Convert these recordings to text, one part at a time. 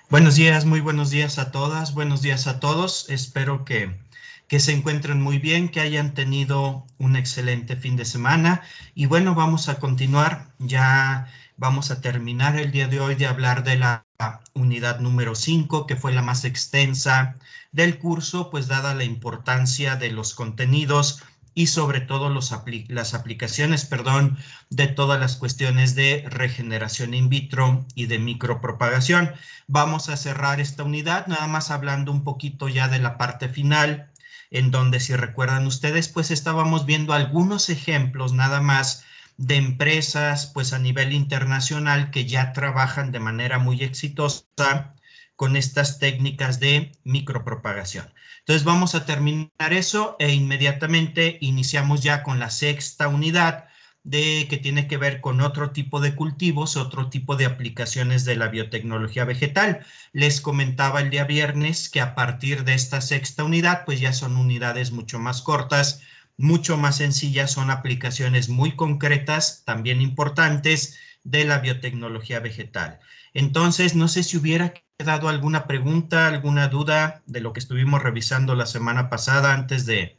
Buenos días, muy buenos días a todas, buenos días a todos. Espero que se encuentren muy bien, que hayan tenido un excelente fin de semana. Y bueno, vamos a continuar. Ya vamos a terminar el día de hoy de hablar de la unidad número 5, que fue la más extensa del curso, pues dada la importancia de los contenidos y sobre todo las aplicaciones, perdón, de todas las cuestiones de regeneración in vitro y de micropropagación. Vamos a cerrar esta unidad, nada más hablando un poquito ya de la parte final, en donde, si recuerdan ustedes, pues estábamos viendo algunos ejemplos nada más de empresas, pues a nivel internacional, que ya trabajan de manera muy exitosa con estas técnicas de micropropagación. Entonces vamos a terminar eso e inmediatamente iniciamos ya con la sexta unidad, que tiene que ver con otro tipo de cultivos, otro tipo de aplicaciones de la biotecnología vegetal. Les comentaba el día viernes que a partir de esta sexta unidad, pues ya son unidades mucho más cortas, mucho más sencillas, son aplicaciones muy concretas, también importantes, de la biotecnología vegetal. Entonces, no sé si hubiera quedado alguna pregunta, alguna duda de lo que estuvimos revisando la semana pasada antes de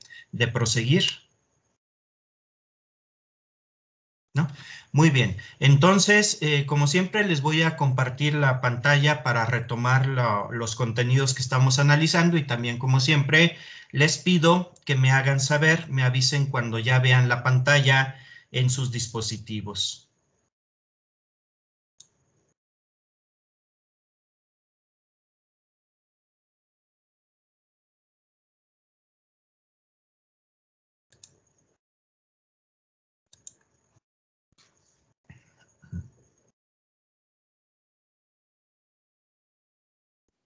proseguir. ¿No? Muy bien. Entonces, como siempre, les voy a compartir la pantalla para retomar los contenidos que estamos analizando y también, como siempre, les pido que me hagan saber, me avisen cuando ya vean la pantalla en sus dispositivos.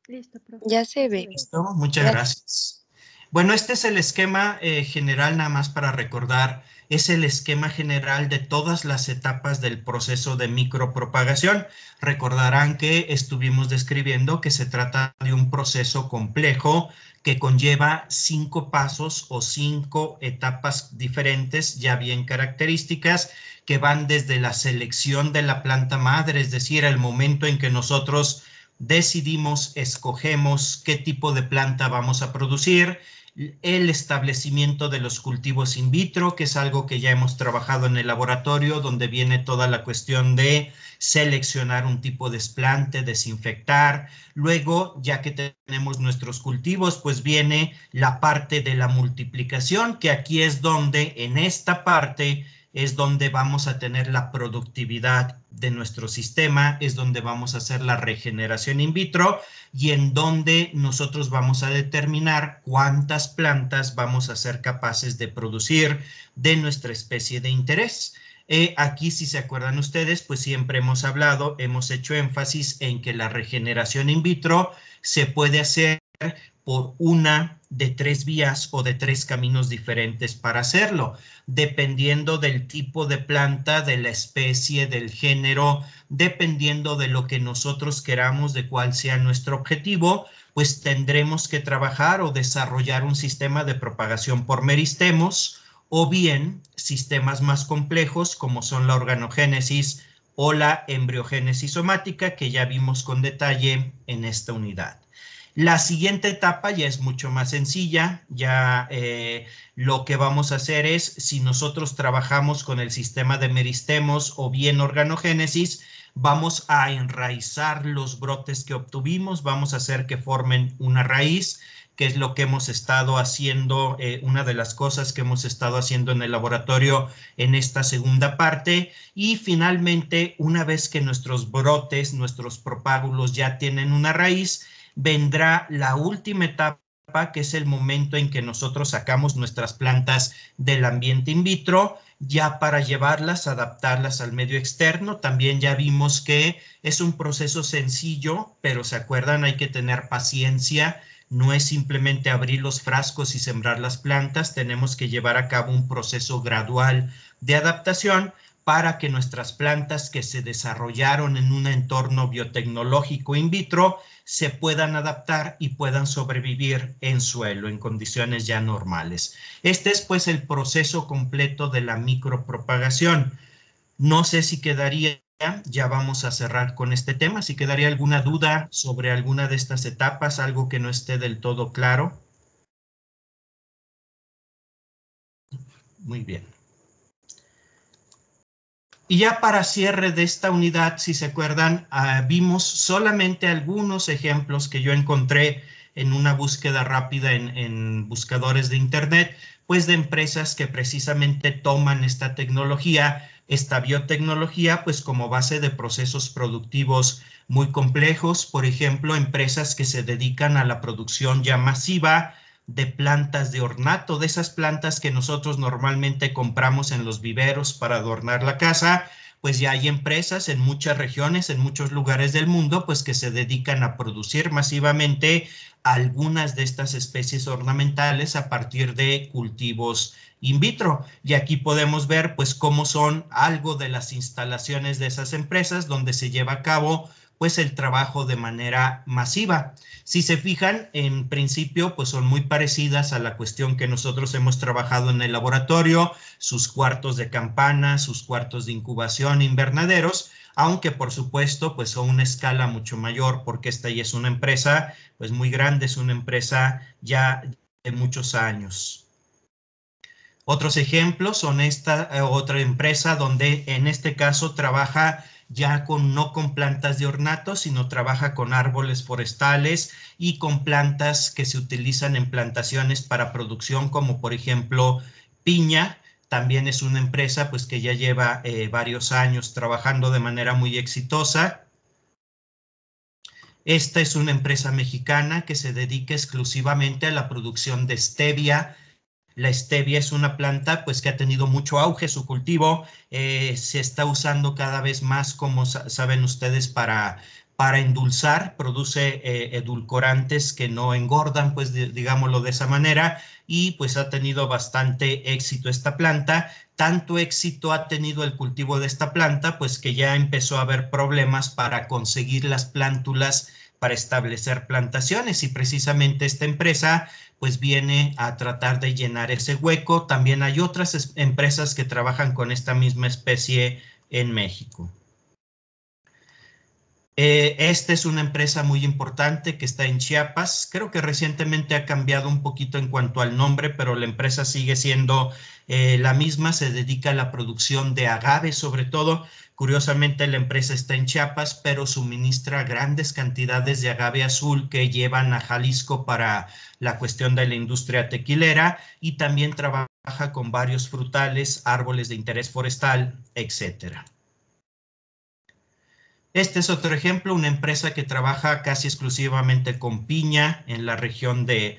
Listo, profe. Ya se ve. Listo, muchas Gracias. gracias. Bueno, este es el esquema general, nada más para recordar, es el esquema general de todas las etapas del proceso de micropropagación. Recordarán que estuvimos describiendo que se trata de un proceso complejo que conlleva 5 pasos o 5 etapas diferentes, ya bien características, que van desde la selección de la planta madre, es decir, el momento en que nosotros decidimos, escogemos qué tipo de planta vamos a producir, el establecimiento de los cultivos in vitro, que es algo que ya hemos trabajado en el laboratorio, donde viene toda la cuestión de seleccionar un tipo de desplante, desinfectar. Luego, ya que tenemos nuestros cultivos, pues viene la parte de la multiplicación, que aquí es donde, en esta parte, es donde vamos a tener la productividad de nuestro sistema, es donde vamos a hacer la regeneración in vitro y en donde nosotros vamos a determinar cuántas plantas vamos a ser capaces de producir de nuestra especie de interés. Aquí, si se acuerdan ustedes, pues siempre hemos hablado, hemos hecho énfasis en que la regeneración in vitro se puede hacer por una de 3 vías o de 3 caminos diferentes para hacerlo, dependiendo del tipo de planta, de la especie, del género, dependiendo de lo que nosotros queramos, de cuál sea nuestro objetivo, pues tendremos que trabajar o desarrollar un sistema de propagación por meristemos o bien sistemas más complejos como son la organogénesis o la embriogénesis somática, que ya vimos con detalle en esta unidad. La siguiente etapa ya es mucho más sencilla, ya lo que vamos a hacer es, si nosotros trabajamos con el sistema de meristemos o bien organogénesis, vamos a enraizar los brotes que obtuvimos, vamos a hacer que formen una raíz, que es lo que hemos estado haciendo, una de las cosas que hemos estado haciendo en el laboratorio en esta segunda parte. Y finalmente, una vez que nuestros brotes, nuestros propágulos ya tienen una raíz, vendrá la última etapa, que es el momento en que nosotros sacamos nuestras plantas del ambiente in vitro, ya para llevarlas, adaptarlas al medio externo. También ya vimos que es un proceso sencillo, pero se acuerdan, hay que tener paciencia. No es simplemente abrir los frascos y sembrar las plantas, tenemos que llevar a cabo un proceso gradual de adaptación para que nuestras plantas que se desarrollaron en un entorno biotecnológico in vitro se puedan adaptar y puedan sobrevivir en suelo, en condiciones ya normales. Este es pues el proceso completo de la micropropagación. No sé si quedaría ya vamos a cerrar con este tema. Si quedaría alguna duda sobre alguna de estas etapas, algo que no esté del todo claro. Muy bien. Y ya para cierre de esta unidad, si se acuerdan, vimos solamente algunos ejemplos que yo encontré en una búsqueda rápida en buscadores de Internet, pues de empresas que precisamente toman esta tecnología, esta biotecnología, pues como base de procesos productivos muy complejos. Por ejemplo, empresas que se dedican a la producción ya masiva de plantas de ornato, de esas plantas que nosotros normalmente compramos en los viveros para adornar la casa. Pues ya hay empresas en muchas regiones, en muchos lugares del mundo, pues que se dedican a producir masivamente algunas de estas especies ornamentales a partir de cultivos in vitro. Y aquí podemos ver pues cómo son algo de las instalaciones de esas empresas donde se lleva a cabo pues el trabajo de manera masiva. Si se fijan, en principio, pues son muy parecidas a la cuestión que nosotros hemos trabajado en el laboratorio, sus cuartos de campana, sus cuartos de incubación, invernaderos, aunque por supuesto, pues a una escala mucho mayor, porque esta ya es una empresa, pues muy grande, es una empresa ya de muchos años. Otros ejemplos son esta otra empresa donde en este caso trabaja ya no con plantas de ornato, sino trabaja con árboles forestales y con plantas que se utilizan en plantaciones para producción, como por ejemplo piña. También es una empresa pues que ya lleva varios años trabajando de manera muy exitosa. Esta es una empresa mexicana que se dedica exclusivamente a la producción de stevia. La stevia es una planta pues que ha tenido mucho auge su cultivo, se está usando cada vez más, como saben ustedes, para endulzar, produce edulcorantes que no engordan, pues digámoslo de esa manera, y pues ha tenido bastante éxito esta planta. Tanto éxito ha tenido el cultivo de esta planta, pues que ya empezó a haber problemas para conseguir las plántulas para establecer plantaciones, y precisamente esta empresa pues viene a tratar de llenar ese hueco. También hay otras empresas que trabajan con esta misma especie en México. Esta es una empresa muy importante que está en Chiapas. Creo que recientemente ha cambiado un poquito en cuanto al nombre, pero la empresa sigue siendo la misma. Se dedica a la producción de agave, sobre todo. Curiosamente, la empresa está en Chiapas, pero suministra grandes cantidades de agave azul que llevan a Jalisco para la cuestión de la industria tequilera, y también trabaja con varios frutales, árboles de interés forestal, etcétera. Este es otro ejemplo, una empresa que trabaja casi exclusivamente con piña en la región de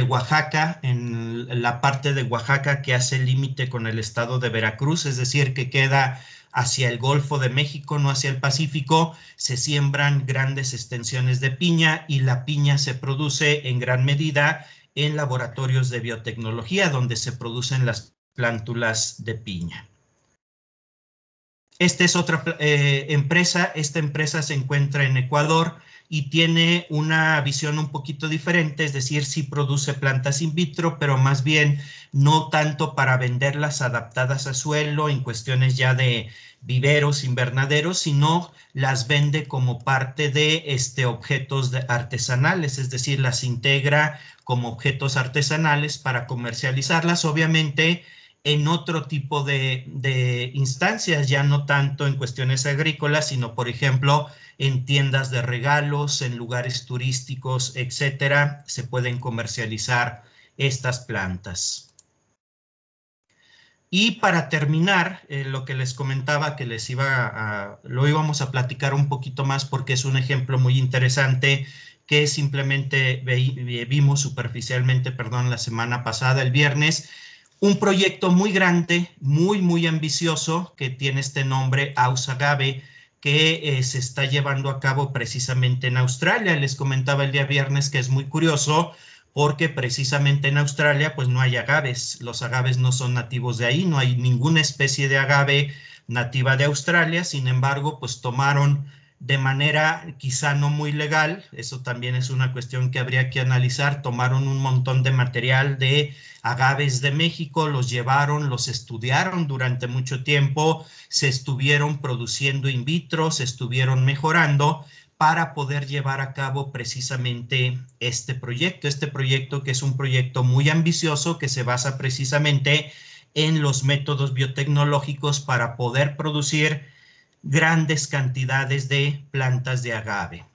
Oaxaca, en la parte de Oaxaca que hace el límite con el estado de Veracruz, es decir, que queda hacia el Golfo de México, no hacia el Pacífico. Se siembran grandes extensiones de piña y la piña se produce en gran medida en laboratorios de biotecnología donde se producen las plántulas de piña. Esta es otra empresa. Esta empresa se encuentra en Ecuador y tiene una visión un poquito diferente, es decir, sí produce plantas in vitro, pero más bien no tanto para venderlas adaptadas a suelo en cuestiones ya de viveros, invernaderos, sino las vende como parte de objetos artesanales, es decir, las integra como objetos artesanales para comercializarlas, obviamente en otro tipo de instancias, ya no tanto en cuestiones agrícolas, sino, por ejemplo, en tiendas de regalos, en lugares turísticos, etcétera, se pueden comercializar estas plantas. Y para terminar, lo que les comentaba que lo íbamos a platicar un poquito más porque es un ejemplo muy interesante que simplemente vimos superficialmente, perdón, la semana pasada, el viernes. Un proyecto muy grande, muy ambicioso, que tiene este nombre Ausagave, que se está llevando a cabo precisamente en Australia. Les comentaba el día viernes que es muy curioso porque precisamente en Australia pues no hay agaves. Los agaves no son nativos de ahí, no hay ninguna especie de agave nativa de Australia. Sin embargo, pues tomaron de manera quizá no muy legal, eso también es una cuestión que habría que analizar. Tomaron un montón de material de agaves de México, los llevaron, los estudiaron durante mucho tiempo, se estuvieron produciendo in vitro, se estuvieron mejorando para poder llevar a cabo precisamente este proyecto que es un proyecto muy ambicioso que se basa precisamente en los métodos biotecnológicos para poder producir grandes cantidades de plantas de agave.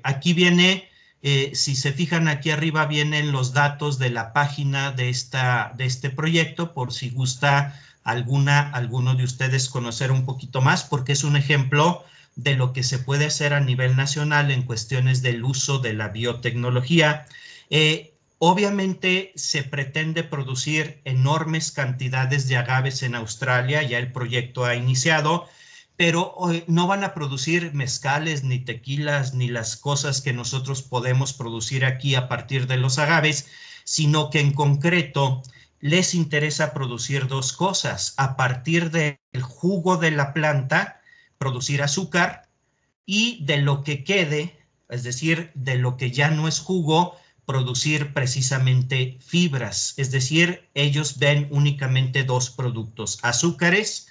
Aquí viene, si se fijan aquí arriba vienen los datos de la página de este proyecto, por si gusta alguno de ustedes conocer un poquito más, porque es un ejemplo de lo que se puede hacer a nivel nacional en cuestiones del uso de la biotecnología. Obviamente se pretende producir enormes cantidades de agaves en Australia, ya el proyecto ha iniciado, pero no van a producir mezcales, ni tequilas, ni las cosas que nosotros podemos producir aquí a partir de los agaves, sino que en concreto les interesa producir dos cosas. A partir del jugo de la planta, producir azúcar, y de lo que quede, es decir, de lo que ya no es jugo, producir precisamente fibras. Es decir, ellos ven únicamente dos productos, azúcares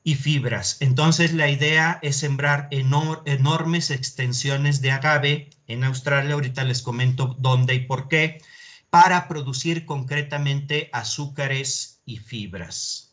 y fibras. Entonces la idea es sembrar enormes extensiones de agave en Australia, ahorita les comento dónde y por qué, para producir concretamente azúcares y fibras.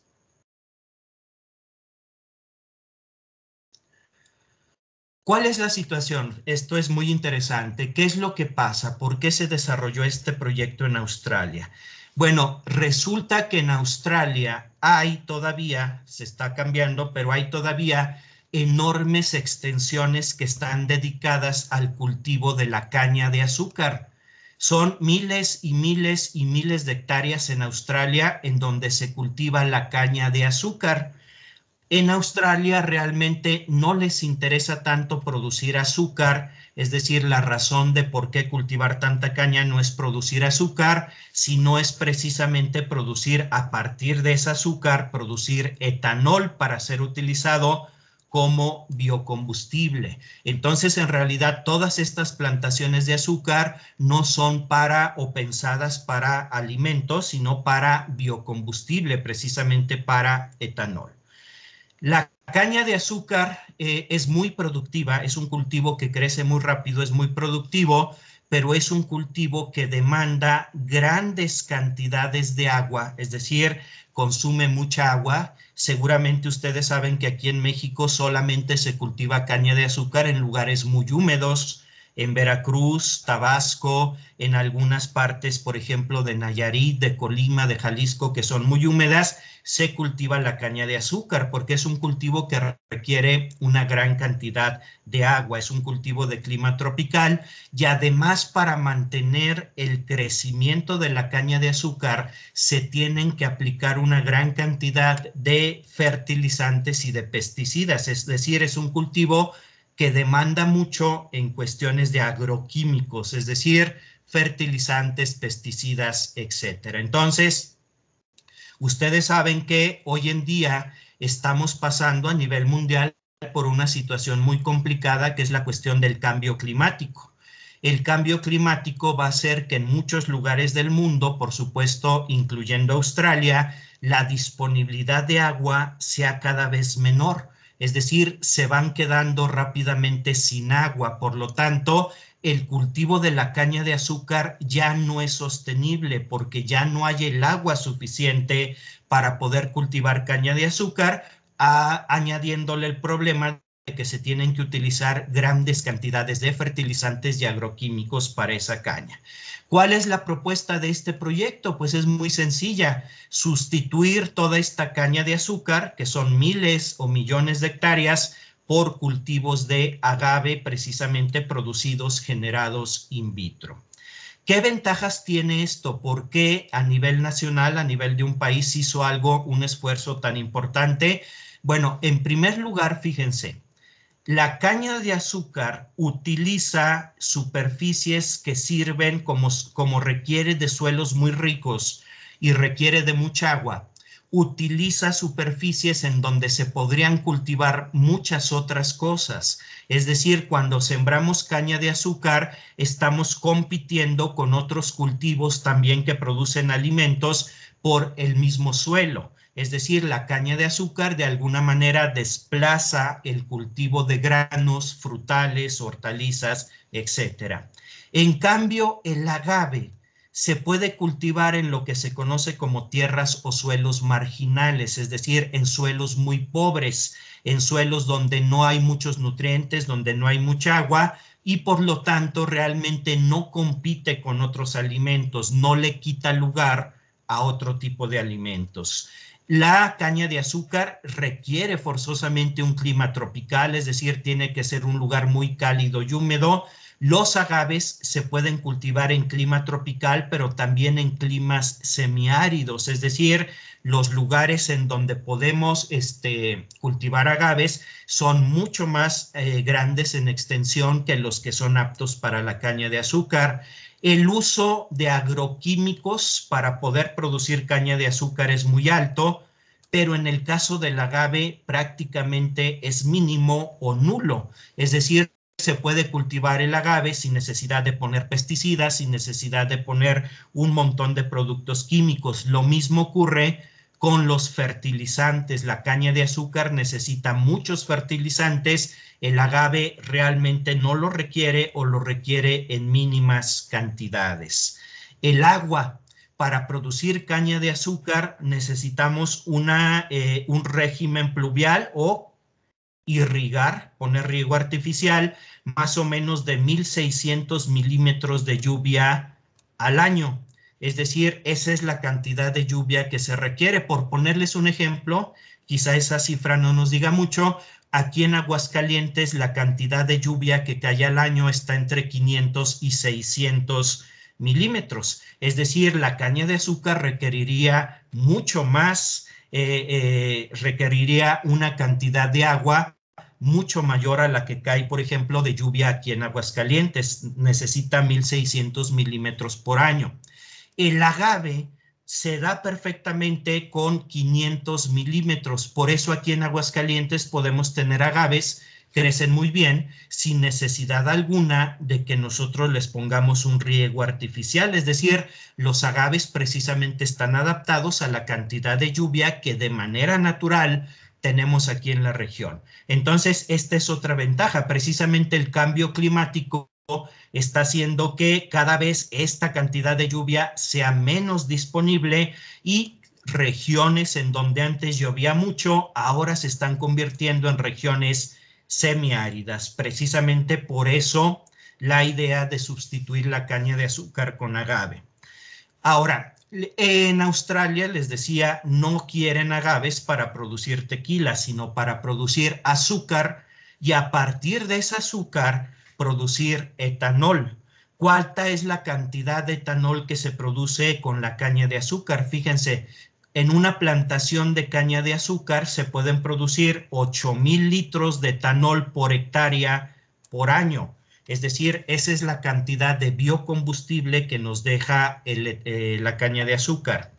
¿Cuál es la situación? Esto es muy interesante. ¿Qué es lo que pasa? ¿Por qué se desarrolló este proyecto en Australia? Bueno, resulta que en Australia hay todavía, se está cambiando, pero hay todavía enormes extensiones que están dedicadas al cultivo de la caña de azúcar. Son miles y miles y miles de hectáreas en Australia en donde se cultiva la caña de azúcar. En Australia realmente no les interesa tanto producir azúcar, es decir, la razón de por qué cultivar tanta caña no es producir azúcar, sino es precisamente producir a partir de ese azúcar, producir etanol para ser utilizado como biocombustible. Entonces, en realidad, todas estas plantaciones de azúcar no son para o pensadas para alimentos, sino para biocombustible, precisamente para etanol. La caña de azúcar es muy productiva, es un cultivo que crece muy rápido, es muy productivo, pero es un cultivo que demanda grandes cantidades de agua, es decir, consume mucha agua. Seguramente ustedes saben que aquí en México solamente se cultiva caña de azúcar en lugares muy húmedos, en Veracruz, Tabasco, en algunas partes, por ejemplo, de Nayarit, de Colima, de Jalisco, que son muy húmedas, se cultiva la caña de azúcar porque es un cultivo que requiere una gran cantidad de agua, es un cultivo de clima tropical y además para mantener el crecimiento de la caña de azúcar se tienen que aplicar una gran cantidad de fertilizantes y de pesticidas, es decir, es un cultivo que demanda mucho en cuestiones de agroquímicos, es decir, fertilizantes, pesticidas, etcétera. Entonces, ustedes saben que hoy en día estamos pasando a nivel mundial por una situación muy complicada que es la cuestión del cambio climático. El cambio climático va a hacer que en muchos lugares del mundo, por supuesto, incluyendo Australia, la disponibilidad de agua sea cada vez menor. Es decir, se van quedando rápidamente sin agua. Por lo tanto, el cultivo de la caña de azúcar ya no es sostenible porque ya no hay el agua suficiente para poder cultivar caña de azúcar, añadiéndole el problema de que se tienen que utilizar grandes cantidades de fertilizantes y agroquímicos para esa caña. ¿Cuál es la propuesta de este proyecto? Pues es muy sencilla, sustituir toda esta caña de azúcar, que son miles o millones de hectáreas, por cultivos de agave precisamente producidos, generados in vitro. ¿Qué ventajas tiene esto? ¿Por qué a nivel nacional, a nivel de un país, hizo un esfuerzo tan importante? Bueno, en primer lugar, fíjense, la caña de azúcar utiliza superficies que sirven como requiere de suelos muy ricos y requiere de mucha agua. utiliza superficies en donde se podrían cultivar muchas otras cosas. Es decir, cuando sembramos caña de azúcar, estamos compitiendo con otros cultivos también que producen alimentos por el mismo suelo. Es decir, la caña de azúcar de alguna manera desplaza el cultivo de granos, frutales, hortalizas, etcétera. En cambio, el agave se puede cultivar en lo que se conoce como tierras o suelos marginales, es decir, en suelos muy pobres, en suelos donde no hay muchos nutrientes, donde no hay mucha agua y por lo tanto realmente no compite con otros alimentos, no le quita lugar a otro tipo de alimentos. La caña de azúcar requiere forzosamente un clima tropical, es decir, tiene que ser un lugar muy cálido y húmedo. Los agaves se pueden cultivar en clima tropical, pero también en climas semiáridos, es decir, los lugares en donde podemos cultivar agaves son mucho más grandes en extensión que los que son aptos para la caña de azúcar. El uso de agroquímicos para poder producir caña de azúcar es muy alto, pero en el caso del agave prácticamente es mínimo o nulo. Es decir, se puede cultivar el agave sin necesidad de poner pesticidas, sin necesidad de poner un montón de productos químicos. Lo mismo ocurre con los fertilizantes. La caña de azúcar necesita muchos fertilizantes, el agave realmente no lo requiere o lo requiere en mínimas cantidades. El agua. Para producir caña de azúcar necesitamos un régimen pluvial o irrigar, poner riego artificial, más o menos de 1.600 milímetros de lluvia al año. Es decir, esa es la cantidad de lluvia que se requiere. Por ponerles un ejemplo, quizá esa cifra no nos diga mucho, aquí en Aguascalientes la cantidad de lluvia que cae al año está entre 500 y 600 milímetros. Es decir, la caña de azúcar requeriría mucho más, requeriría una cantidad de agua mucho mayor a la que cae, por ejemplo, de lluvia aquí en Aguascalientes. Necesita 1.600 milímetros por año. El agave se da perfectamente con 500 milímetros. Por eso aquí en Aguascalientes podemos tener agaves, crecen muy bien, sin necesidad alguna de que nosotros les pongamos un riego artificial. Es decir, los agaves precisamente están adaptados a la cantidad de lluvia que de manera natural tenemos aquí en la región. Entonces, esta es otra ventaja. Precisamente el cambio climático está haciendo que cada vez esta cantidad de lluvia sea menos disponible y regiones en donde antes llovía mucho, ahora se están convirtiendo en regiones semiáridas. Precisamente por eso la idea de sustituir la caña de azúcar con agave. Ahora, en Australia, les decía, no quieren agaves para producir tequila, sino para producir azúcar y a partir de ese azúcar producir etanol. ¿Cuánta es la cantidad de etanol que se produce con la caña de azúcar? Fíjense, en una plantación de caña de azúcar se pueden producir 8,000 litros de etanol por hectárea por año. Es decir, esa es la cantidad de biocombustible que nos deja la caña de azúcar.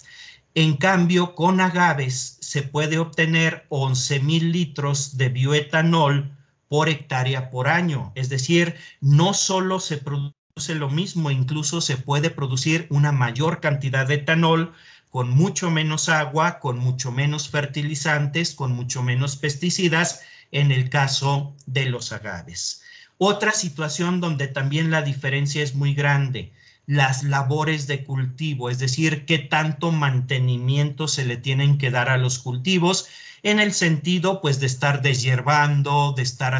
En cambio, con agaves se puede obtener 11,000 litros de bioetanol por hectárea por año. Es decir, no solo se produce lo mismo, incluso se puede producir una mayor cantidad de etanol con mucho menos agua, con mucho menos fertilizantes, con mucho menos pesticidas, en el caso de los agaves. Otra situación donde también la diferencia es muy grande, las labores de cultivo, es decir, qué tanto mantenimiento se le tienen que dar a los cultivos en el sentido pues de estar deshiervando, de estar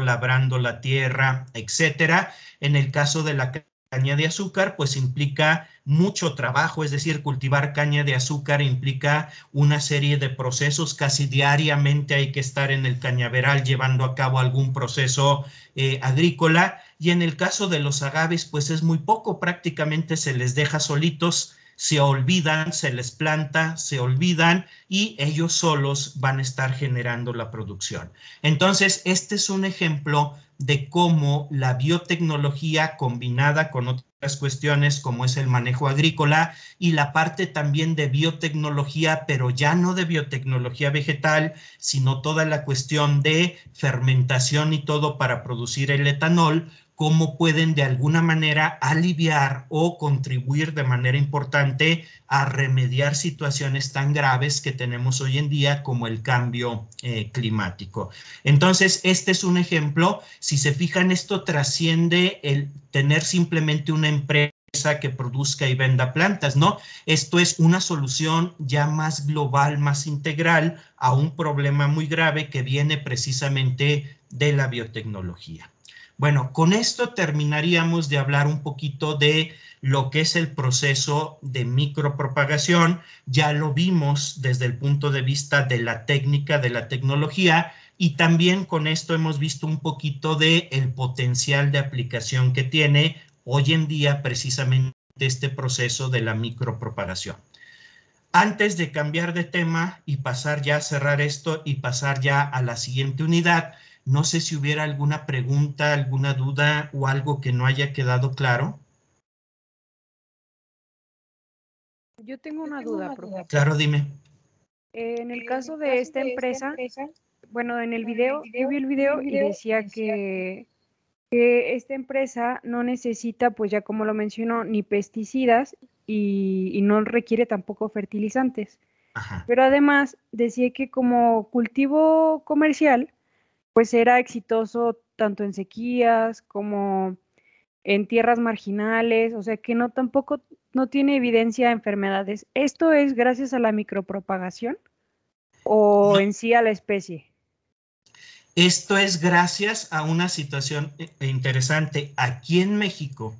labrando la tierra, etcétera. En el caso de la caña de azúcar pues implica mucho trabajo, es decir, cultivar caña de azúcar implica una serie de procesos, casi diariamente hay que estar en el cañaveral llevando a cabo algún proceso agrícola, y en el caso de los agaves pues es muy poco, prácticamente se les deja solitos, se olvidan, se les planta, se olvidan y ellos solos van a estar generando la producción. Entonces, este es un ejemplo de cómo la biotecnología combinada con otras cuestiones como es el manejo agrícola y la parte también de biotecnología, pero ya no de biotecnología vegetal, sino toda la cuestión de fermentación y todo para producir el etanol, cómo pueden de alguna manera aliviar o contribuir de manera importante a remediar situaciones tan graves que tenemos hoy en día como el cambio climático. Entonces, este es un ejemplo. Si se fijan, esto trasciende el tener simplemente una empresa que produzca y venda plantas, ¿no? Esto es una solución ya más global, más integral a un problema muy grave que viene precisamente de la biotecnología. Bueno, con esto terminaríamos de hablar un poquito de lo que es el proceso de micropropagación. Ya lo vimos desde el punto de vista de la técnica, de la tecnología, y también con esto hemos visto un poquito de el potencial de aplicación que tiene hoy en día precisamente este proceso de la micropropagación. Antes de cambiar de tema y pasar ya a cerrar esto y pasar ya a la siguiente unidad, no sé si hubiera alguna pregunta, alguna duda o algo que no haya quedado claro. Yo tengo una duda, profe. Claro, dime. En el caso de esta empresa, bueno, en el video, yo vi el video y decía que esta empresa no necesita, pues ya como lo mencionó, ni pesticidas y no requiere tampoco fertilizantes. Ajá. Pero además decía que como cultivo comercial, pues era exitoso tanto en sequías como en tierras marginales, o sea que no tampoco no tiene evidencia de enfermedades. ¿Esto es gracias a la micropropagación o No, en sí a la especie? esto es gracias a una situación interesante. Aquí en México,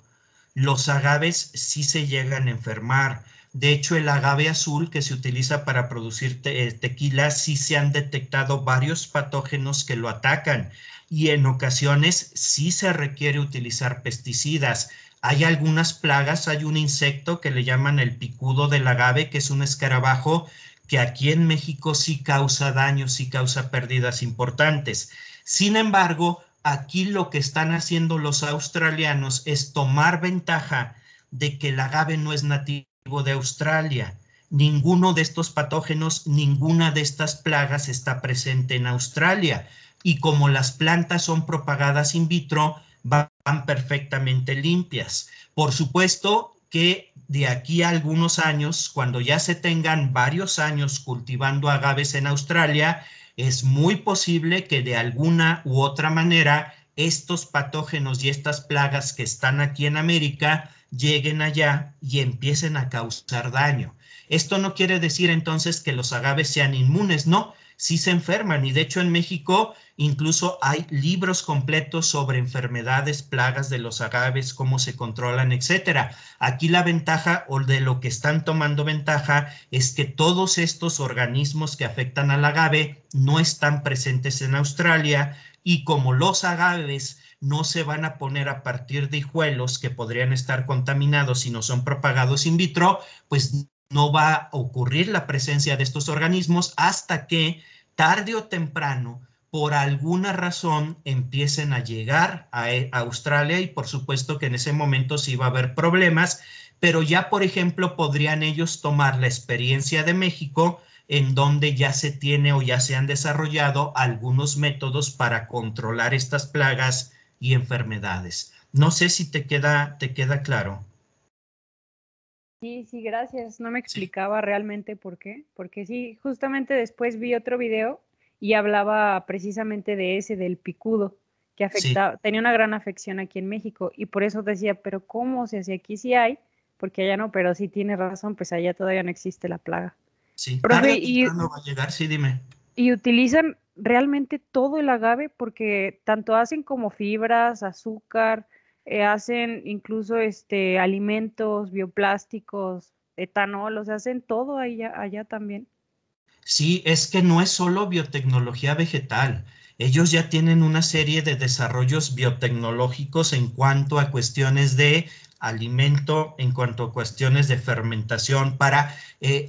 los agaves sí se llegan a enfermar. De hecho, el agave azul que se utiliza para producir tequila, sí se han detectado varios patógenos que lo atacan y en ocasiones sí se requiere utilizar pesticidas. Hay algunas plagas, hay un insecto que le llaman el picudo del agave, que es un escarabajo que aquí en México sí causa daños, sí causa pérdidas importantes. Sin embargo, aquí lo que están haciendo los australianos es tomar ventaja de que el agave no es nativo de Australia. Ninguno de estos patógenos, ninguna de estas plagas está presente en Australia. Y como las plantas son propagadas in vitro, van perfectamente limpias. Por supuesto que de aquí a algunos años, cuando ya se tengan varios años cultivando agaves en Australia, es muy posible que de alguna u otra manera estos patógenos y estas plagas que están aquí en América lleguen allá y empiecen a causar daño. Esto no quiere decir entonces que los agaves sean inmunes, no, sí se enferman y de hecho en México incluso hay libros completos sobre enfermedades, plagas de los agaves, cómo se controlan, etcétera. Aquí la ventaja o de lo que están tomando ventaja es que todos estos organismos que afectan al agave no están presentes en Australia y como los agaves no se van a poner a partir de hijuelos que podrían estar contaminados si no son propagados in vitro, pues no va a ocurrir la presencia de estos organismos hasta que tarde o temprano por alguna razón empiecen a llegar a Australia y por supuesto que en ese momento sí va a haber problemas, pero ya por ejemplo podrían ellos tomar la experiencia de México en donde ya se tiene o ya se han desarrollado algunos métodos para controlar estas plagas y enfermedades. No sé si te queda claro. Sí, sí, gracias. No me Sí. explicaba realmente por qué, porque sí, justamente después vi otro video y hablaba precisamente de ese, del picudo, que Sí, afectaba, tenía una gran afección aquí en México y por eso decía, pero ¿cómo? O sea, si aquí sí hay, porque allá no, pero sí tiene razón, pues allá todavía no existe la plaga. sí. Tarde Profe, o temprano va a llegar, sí, dime. y utilizan realmente todo el agave porque tanto hacen como fibras, azúcar, hacen incluso alimentos, bioplásticos, etanol, o sea, hacen todo allá también. Sí, es que no es solo biotecnología vegetal. Ellos ya tienen una serie de desarrollos biotecnológicos en cuanto a cuestiones de alimento, en cuanto a cuestiones de fermentación, para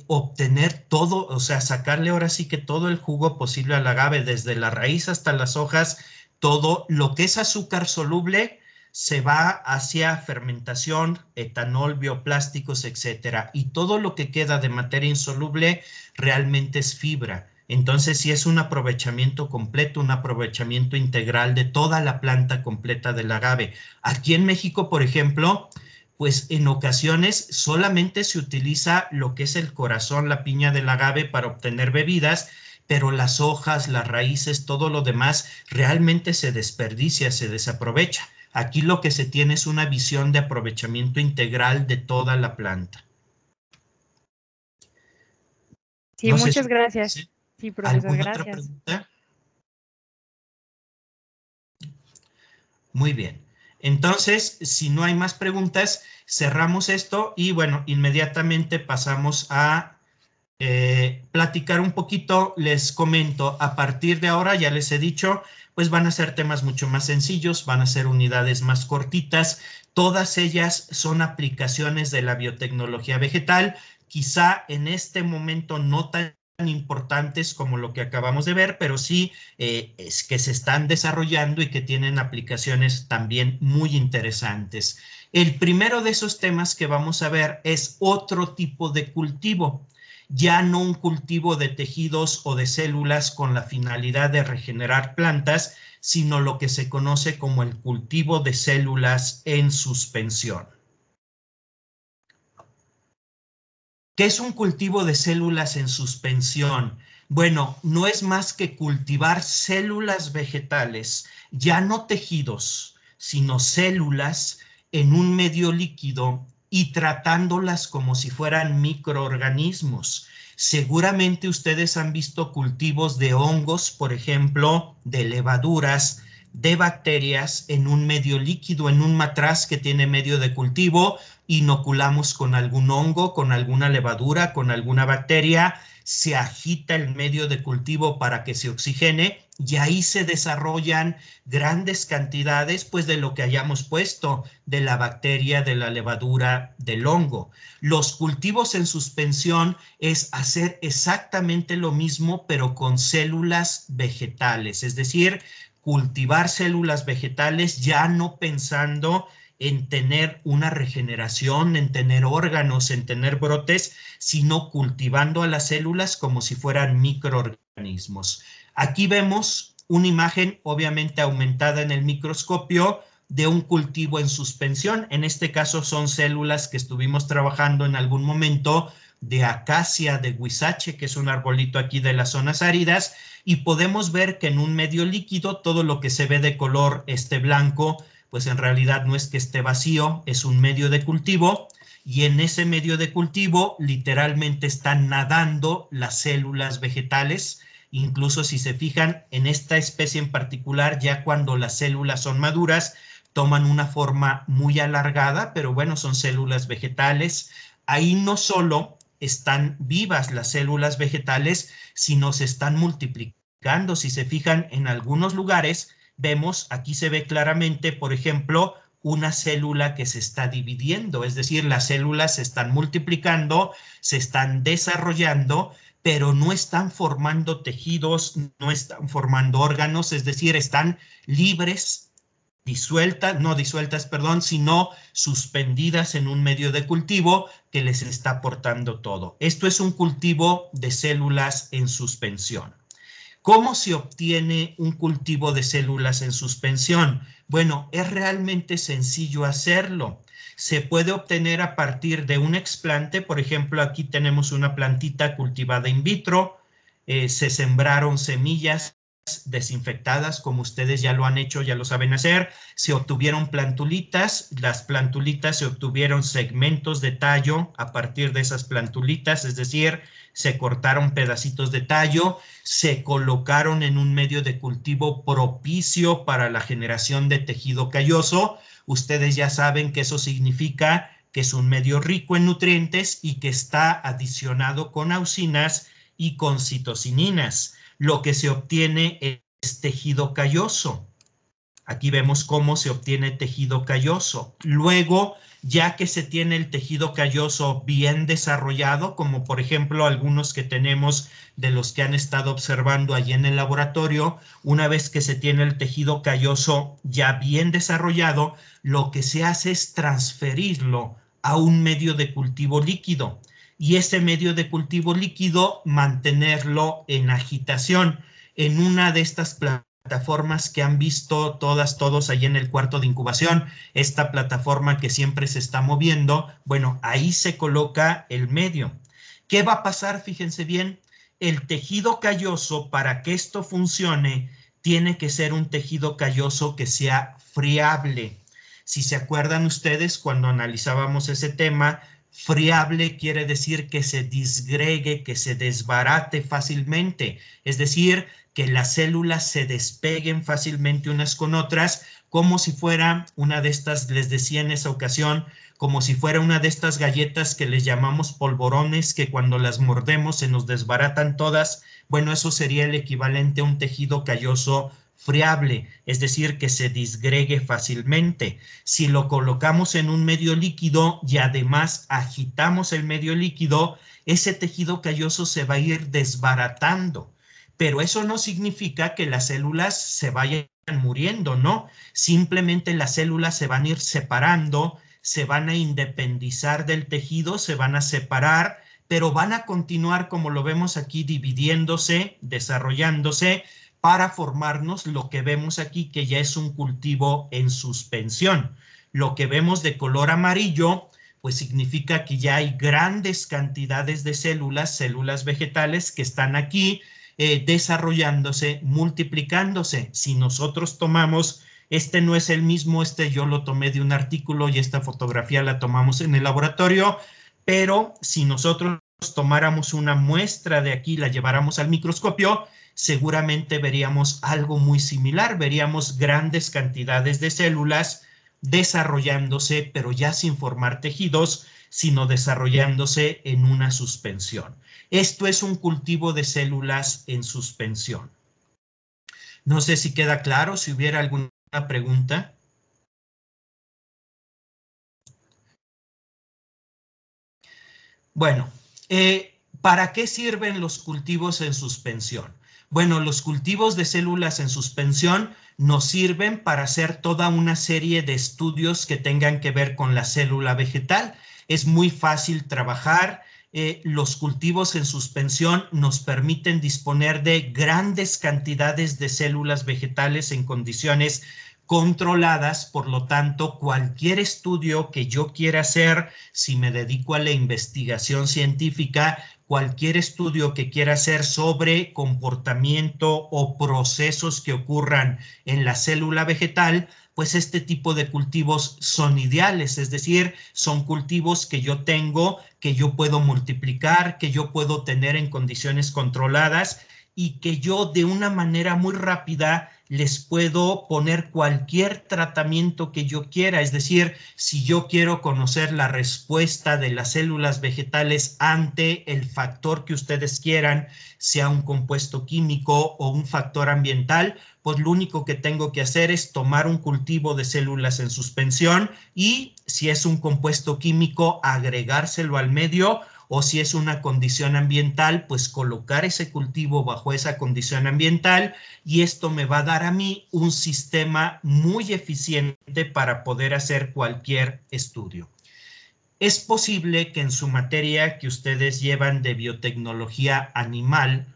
obtener todo, o sea, sacarle ahora sí que todo el jugo posible al agave, desde la raíz hasta las hojas, todo lo que es azúcar soluble se va hacia fermentación, etanol, bioplásticos, etcétera. Y todo lo que queda de materia insoluble realmente es fibra. Entonces sí es un aprovechamiento completo, un aprovechamiento integral de toda la planta completa del agave. Aquí en México, por ejemplo, pues en ocasiones solamente se utiliza lo que es el corazón, la piña del agave para obtener bebidas, pero las hojas, las raíces, todo lo demás realmente se desperdicia, se desaprovecha. Aquí lo que se tiene es una visión de aprovechamiento integral de toda la planta. Sí, No sé muchas si gracias. Sí, profesor, ¿alguna otra gracias. pregunta? Muy bien. Entonces, si no hay más preguntas, cerramos esto y bueno, inmediatamente pasamos a platicar un poquito. Les comento, a partir de ahora, ya les he dicho, pues van a ser temas mucho más sencillos, van a ser unidades más cortitas. Todas ellas son aplicaciones de la biotecnología vegetal, quizá en este momento no tan importantes como lo que acabamos de ver, pero sí es que se están desarrollando y que tienen aplicaciones también muy interesantes. El primero de esos temas que vamos a ver es otro tipo de cultivo, ya no un cultivo de tejidos o de células con la finalidad de regenerar plantas, sino lo que se conoce como el cultivo de células en suspensión. ¿Qué es un cultivo de células en suspensión? Bueno, no es más que cultivar células vegetales, ya no tejidos, sino células en un medio líquido y tratándolas como si fueran microorganismos. Seguramente ustedes han visto cultivos de hongos, por ejemplo, de levaduras, de bacterias en un medio líquido, en un matraz que tiene medio de cultivo. Inoculamos con algún hongo, con alguna levadura, con alguna bacteria, se agita el medio de cultivo para que se oxigene y ahí se desarrollan grandes cantidades pues de lo que hayamos puesto, de la bacteria, de la levadura, del hongo. Los cultivos en suspensión es hacer exactamente lo mismo pero con células vegetales, es decir, cultivar células vegetales ya no pensando en tener una regeneración, en tener órganos, en tener brotes, sino cultivando a las células como si fueran microorganismos. Aquí vemos una imagen obviamente aumentada en el microscopio de un cultivo en suspensión. En este caso son células que estuvimos trabajando en algún momento de acacia de huizache, que es un arbolito aquí de las zonas áridas, y podemos ver que en un medio líquido todo lo que se ve de color blanco, pues en realidad no es que esté vacío, es un medio de cultivo, y en ese medio de cultivo literalmente están nadando las células vegetales. Incluso si se fijan en esta especie en particular, ya cuando las células son maduras, toman una forma muy alargada, pero bueno, son células vegetales. Ahí no solo están vivas las células vegetales, sino se están multiplicando. Si se fijan en algunos lugares, vemos, aquí se ve claramente, por ejemplo, una célula que se está dividiendo, es decir, las células se están multiplicando, se están desarrollando, pero no están formando tejidos, no están formando órganos, es decir, están libres, no disueltas, perdón, sino suspendidas en un medio de cultivo que les está aportando todo. Esto es un cultivo de células en suspensión. ¿Cómo se obtiene un cultivo de células en suspensión? Bueno, es realmente sencillo hacerlo. Se puede obtener a partir de un explante. Por ejemplo, aquí tenemos una plantita cultivada in vitro. Se sembraron semillas desinfectadas, como ustedes ya lo han hecho, ya lo saben hacer. Se obtuvieron plantulitas. Las plantulitas se obtuvieron segmentos de tallo a partir de esas plantulitas, es decir, se cortaron pedacitos de tallo, se colocaron en un medio de cultivo propicio para la generación de tejido calloso. Ustedes ya saben que eso significa que es un medio rico en nutrientes y que está adicionado con auxinas y con citocininas. Lo que se obtiene es tejido calloso. Aquí vemos cómo se obtiene tejido calloso. Luego, ya que se tiene el tejido calloso bien desarrollado, como por ejemplo algunos que tenemos de los que han estado observando allí en el laboratorio, una vez que se tiene el tejido calloso ya bien desarrollado, lo que se hace es transferirlo a un medio de cultivo líquido. Y ese medio de cultivo líquido mantenerlo en agitación en una de estas plataformas que han visto todos allí en el cuarto de incubación, esta plataforma que siempre se está moviendo. Bueno, ahí se coloca el medio. ¿Qué va a pasar? Fíjense bien, el tejido calloso, para que esto funcione, tiene que ser un tejido calloso que sea friable. Si se acuerdan ustedes, cuando analizábamos ese tema, friable quiere decir que se disgregue, que se desbarate fácilmente, es decir, que las células se despeguen fácilmente unas con otras, como si fuera una de estas, les decía en esa ocasión, como si fuera una de estas galletas que les llamamos polvorones, que cuando las mordemos se nos desbaratan todas. Bueno, eso sería el equivalente a un tejido calloso friable, es decir, que se disgregue fácilmente. Si lo colocamos en un medio líquido y además agitamos el medio líquido, ese tejido calloso se va a ir desbaratando. Pero eso no significa que las células se vayan muriendo, ¿no? Simplemente las células se van a ir separando, se van a independizar del tejido, se van a separar, pero van a continuar, como lo vemos aquí, dividiéndose, desarrollándose, para formarnos lo que vemos aquí, que ya es un cultivo en suspensión. Lo que vemos de color amarillo, pues significa que ya hay grandes cantidades de células vegetales que están aquí desarrollándose, multiplicándose. Si nosotros tomamos, este no es el mismo, este yo lo tomé de un artículo y esta fotografía la tomamos en el laboratorio, pero si nosotros tomáramos una muestra de aquí, la lleváramos al microscopio, seguramente veríamos algo muy similar, veríamos grandes cantidades de células desarrollándose, pero ya sin formar tejidos, sino desarrollándose en una suspensión. Esto es un cultivo de células en suspensión. No sé si queda claro, si hubiera alguna pregunta. Bueno, ¿para qué sirven los cultivos en suspensión? Bueno, los cultivos de células en suspensión nos sirven para hacer toda una serie de estudios que tengan que ver con la célula vegetal. Es muy fácil trabajar. Los cultivos en suspensión nos permiten disponer de grandes cantidades de células vegetales en condiciones controladas. Por lo tanto, cualquier estudio que yo quiera hacer, si me dedico a la investigación científica, cualquier estudio que quiera hacer sobre comportamiento o procesos que ocurran en la célula vegetal, pues este tipo de cultivos son ideales, es decir, son cultivos que yo tengo, que yo puedo multiplicar, que yo puedo tener en condiciones controladas y que yo de una manera muy rápida les puedo poner cualquier tratamiento que yo quiera. Es decir, si yo quiero conocer la respuesta de las células vegetales ante el factor que ustedes quieran, sea un compuesto químico o un factor ambiental, pues lo único que tengo que hacer es tomar un cultivo de células en suspensión y, si es un compuesto químico, agregárselo al medio, o si es una condición ambiental, pues colocar ese cultivo bajo esa condición ambiental, y esto me va a dar a mí un sistema muy eficiente para poder hacer cualquier estudio. Es posible que en su materia que ustedes llevan de biotecnología animal,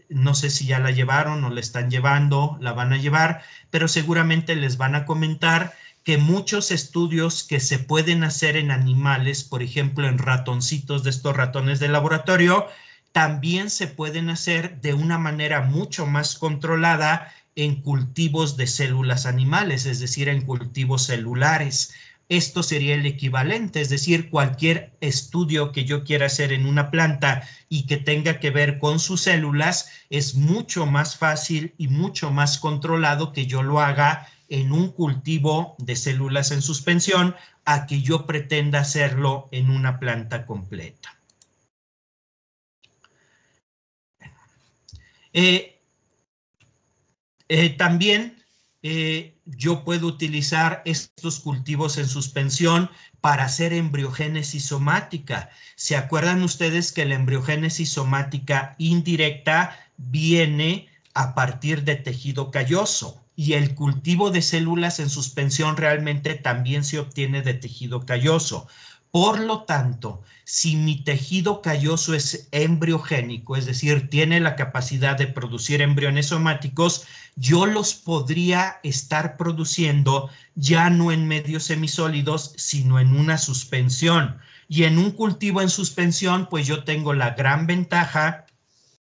no sé si ya la llevaron o la están llevando, la van a llevar, pero seguramente les van a comentar que muchos estudios que se pueden hacer en animales, por ejemplo en ratoncitos, de estos ratones de laboratorio, también se pueden hacer de una manera mucho más controlada en cultivos de células animales, es decir, en cultivos celulares. Esto sería el equivalente, es decir, cualquier estudio que yo quiera hacer en una planta y que tenga que ver con sus células, es mucho más fácil y mucho más controlado que yo lo haga en un cultivo de células en suspensión a que yo pretenda hacerlo en una planta completa. También yo puedo utilizar estos cultivos en suspensión para hacer embriogénesis somática. ¿Se acuerdan ustedes que la embriogénesis somática indirecta viene a partir de tejido calloso? Y el cultivo de células en suspensión realmente también se obtiene de tejido calloso. Por lo tanto, si mi tejido calloso es embriogénico, es decir, tiene la capacidad de producir embriones somáticos, yo los podría estar produciendo ya no en medios semisólidos, sino en una suspensión. Y en un cultivo en suspensión, pues yo tengo la gran ventaja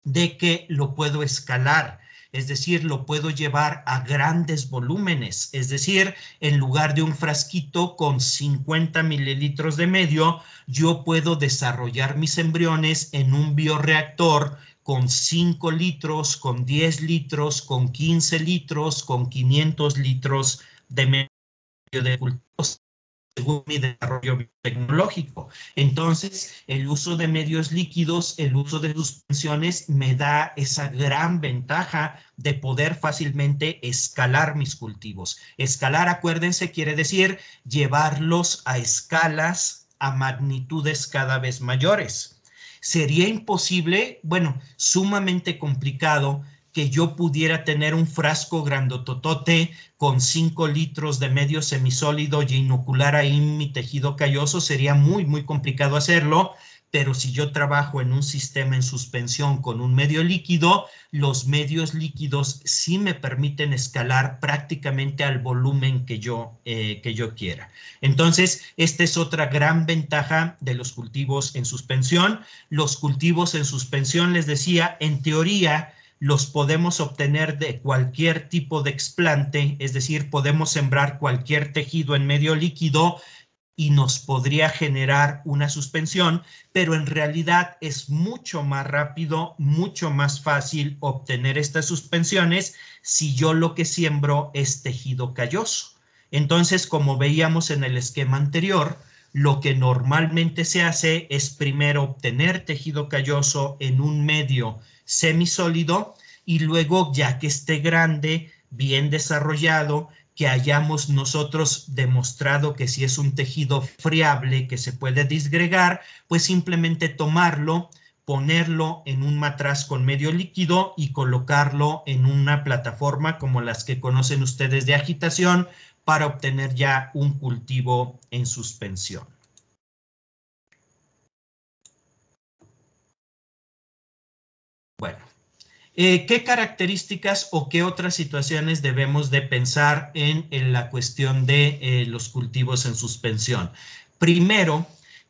de que lo puedo escalar. Es decir, lo puedo llevar a grandes volúmenes. Es decir, en lugar de un frasquito con 50 mililitros de medio, yo puedo desarrollar mis embriones en un bioreactor con 5 litros, con 10 litros, con 15 litros, con 500 litros de medio de cultivos, según mi desarrollo biotecnológico. Entonces, el uso de medios líquidos, el uso de suspensiones me da esa gran ventaja de poder fácilmente escalar mis cultivos. Escalar, acuérdense, quiere decir llevarlos a escalas, a magnitudes cada vez mayores. Sería imposible, bueno, sumamente complicado, que yo pudiera tener un frasco grandototote con 5 litros de medio semisólido y inocular ahí mi tejido calloso. Sería muy, muy complicado hacerlo, pero si yo trabajo en un sistema en suspensión con un medio líquido, los medios líquidos sí me permiten escalar prácticamente al volumen que yo quiera. Entonces, esta es otra gran ventaja de los cultivos en suspensión. Los cultivos en suspensión, les decía, en teoría, los podemos obtener de cualquier tipo de explante, es decir, podemos sembrar cualquier tejido en medio líquido y nos podría generar una suspensión, pero en realidad es mucho más rápido, mucho más fácil obtener estas suspensiones si yo lo que siembro es tejido calloso. Entonces, como veíamos en el esquema anterior, lo que normalmente se hace es primero obtener tejido calloso en un medio semisólido y luego, ya que esté grande, bien desarrollado, que hayamos nosotros demostrado que si es un tejido friable que se puede disgregar, pues simplemente tomarlo, ponerlo en un matraz con medio líquido y colocarlo en una plataforma como las que conocen ustedes de agitación para obtener ya un cultivo en suspensión. Bueno, ¿qué características o qué otras situaciones debemos de pensar en la cuestión de los cultivos en suspensión? Primero,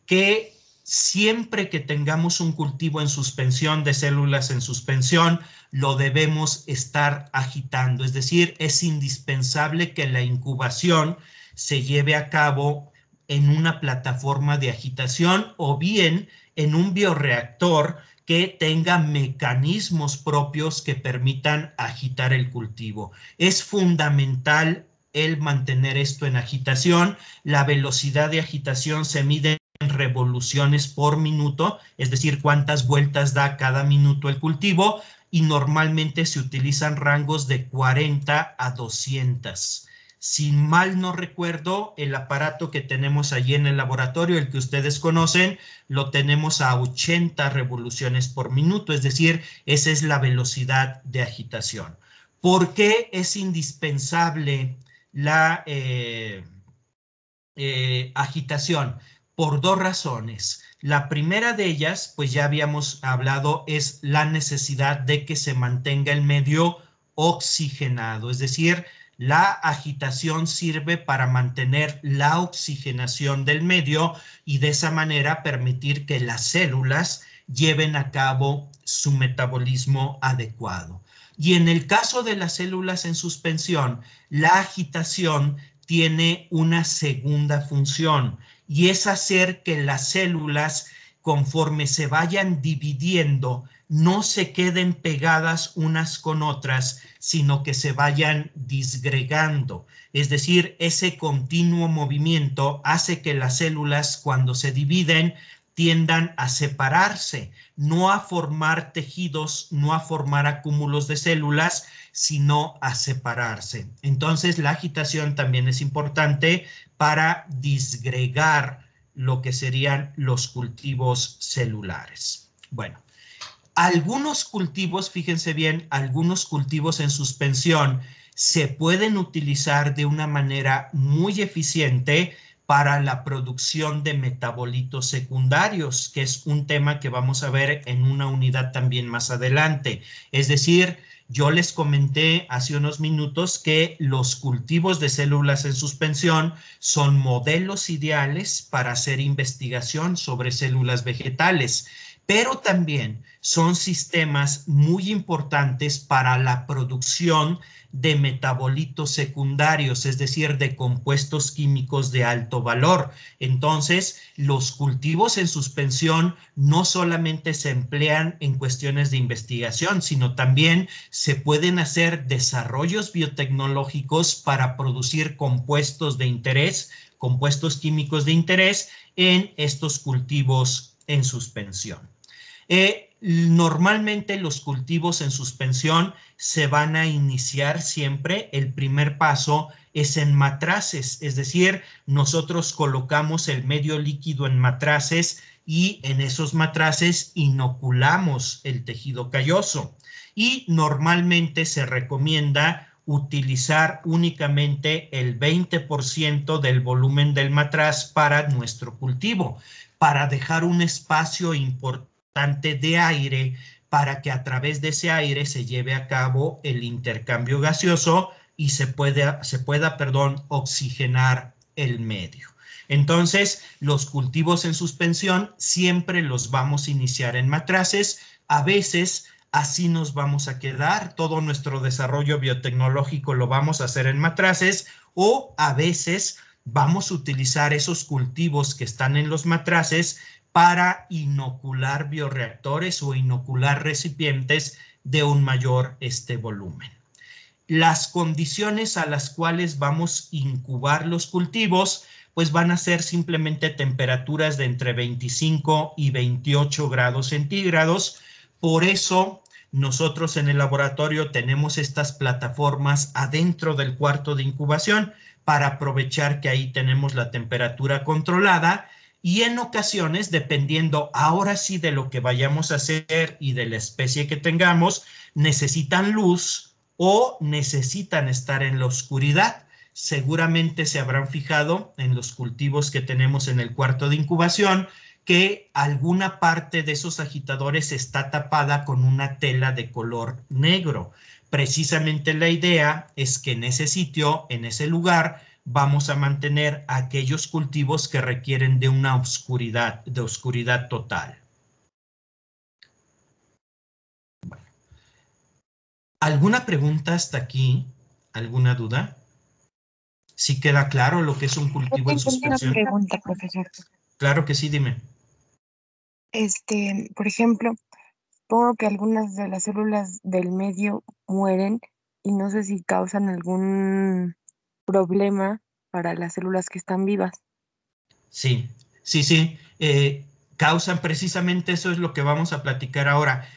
que siempre que tengamos un cultivo en suspensión, de células en suspensión, lo debemos estar agitando. Es decir, es indispensable que la incubación se lleve a cabo en una plataforma de agitación o bien en un bioreactor que tenga mecanismos propios que permitan agitar el cultivo. Es fundamental el mantener esto en agitación. La velocidad de agitación se mide en revoluciones por minuto, es decir, cuántas vueltas da cada minuto el cultivo, y normalmente se utilizan rangos de 40 a 200. Si mal no recuerdo, el aparato que tenemos allí en el laboratorio, el que ustedes conocen, lo tenemos a 80 revoluciones por minuto, es decir, esa es la velocidad de agitación. ¿Por qué es indispensable la agitación? Por dos razones. La primera de ellas, pues ya habíamos hablado, es la necesidad de que se mantenga el medio oxigenado, es decir, la agitación sirve para mantener la oxigenación del medio y de esa manera permitir que las células lleven a cabo su metabolismo adecuado. Y en el caso de las células en suspensión, la agitación tiene una segunda función y es hacer que las células, conforme se vayan dividiendo, no se queden pegadas unas con otras, sino que se vayan disgregando. Es decir, ese continuo movimiento hace que las células, cuando se dividen, tiendan a separarse, no a formar tejidos, no a formar acúmulos de células, sino a separarse. Entonces, la agitación también es importante para disgregar lo que serían los cultivos celulares. Bueno, algunos cultivos, fíjense bien, algunos cultivos en suspensión se pueden utilizar de una manera muy eficiente para la producción de metabolitos secundarios, que es un tema que vamos a ver en una unidad también más adelante. Es decir, yo les comenté hace unos minutos que los cultivos de células en suspensión son modelos ideales para hacer investigación sobre células vegetales, pero también son sistemas muy importantes para la producción de metabolitos secundarios, es decir, de compuestos químicos de alto valor. Entonces, los cultivos en suspensión no solamente se emplean en cuestiones de investigación, sino también se pueden hacer desarrollos biotecnológicos para producir compuestos de interés, compuestos químicos de interés en estos cultivos en suspensión. Normalmente los cultivos en suspensión se van a iniciar siempre. El primer paso es en matraces, es decir, nosotros colocamos el medio líquido en matraces y en esos matraces inoculamos el tejido calloso. Y normalmente se recomienda utilizar únicamente el 20% del volumen del matraz para nuestro cultivo, para dejar un espacio importante de aire para que a través de ese aire se lleve a cabo el intercambio gaseoso y se pueda oxigenar el medio. Entonces, los cultivos en suspensión siempre los vamos a iniciar en matraces. A veces así nos vamos a quedar, todo nuestro desarrollo biotecnológico lo vamos a hacer en matraces, o a veces vamos a utilizar esos cultivos que están en los matraces para inocular bioreactores o inocular recipientes de un mayor volumen. Las condiciones a las cuales vamos a incubar los cultivos, pues van a ser simplemente temperaturas de entre 25 y 28 grados centígrados. Por eso nosotros en el laboratorio tenemos estas plataformas adentro del cuarto de incubación para aprovechar que ahí tenemos la temperatura controlada. Y en ocasiones, dependiendo ahora sí de lo que vayamos a hacer y de la especie que tengamos, necesitan luz o necesitan estar en la oscuridad. Seguramente se habrán fijado en los cultivos que tenemos en el cuarto de incubación que alguna parte de esos agitadores está tapada con una tela de color negro. Precisamente la idea es que en ese sitio, en ese lugar, vamos a mantener aquellos cultivos que requieren de una oscuridad total. Bueno. ¿Alguna pregunta hasta aquí? ¿Alguna duda? ¿Sí queda claro lo que es un cultivo en suspensión? Una pregunta, profesor. Claro que sí, dime. Por ejemplo, supongo que algunas de las células del medio mueren y no sé si causan algún problema para las células que están vivas. Sí. Causan precisamente eso, es lo que vamos a platicar ahora.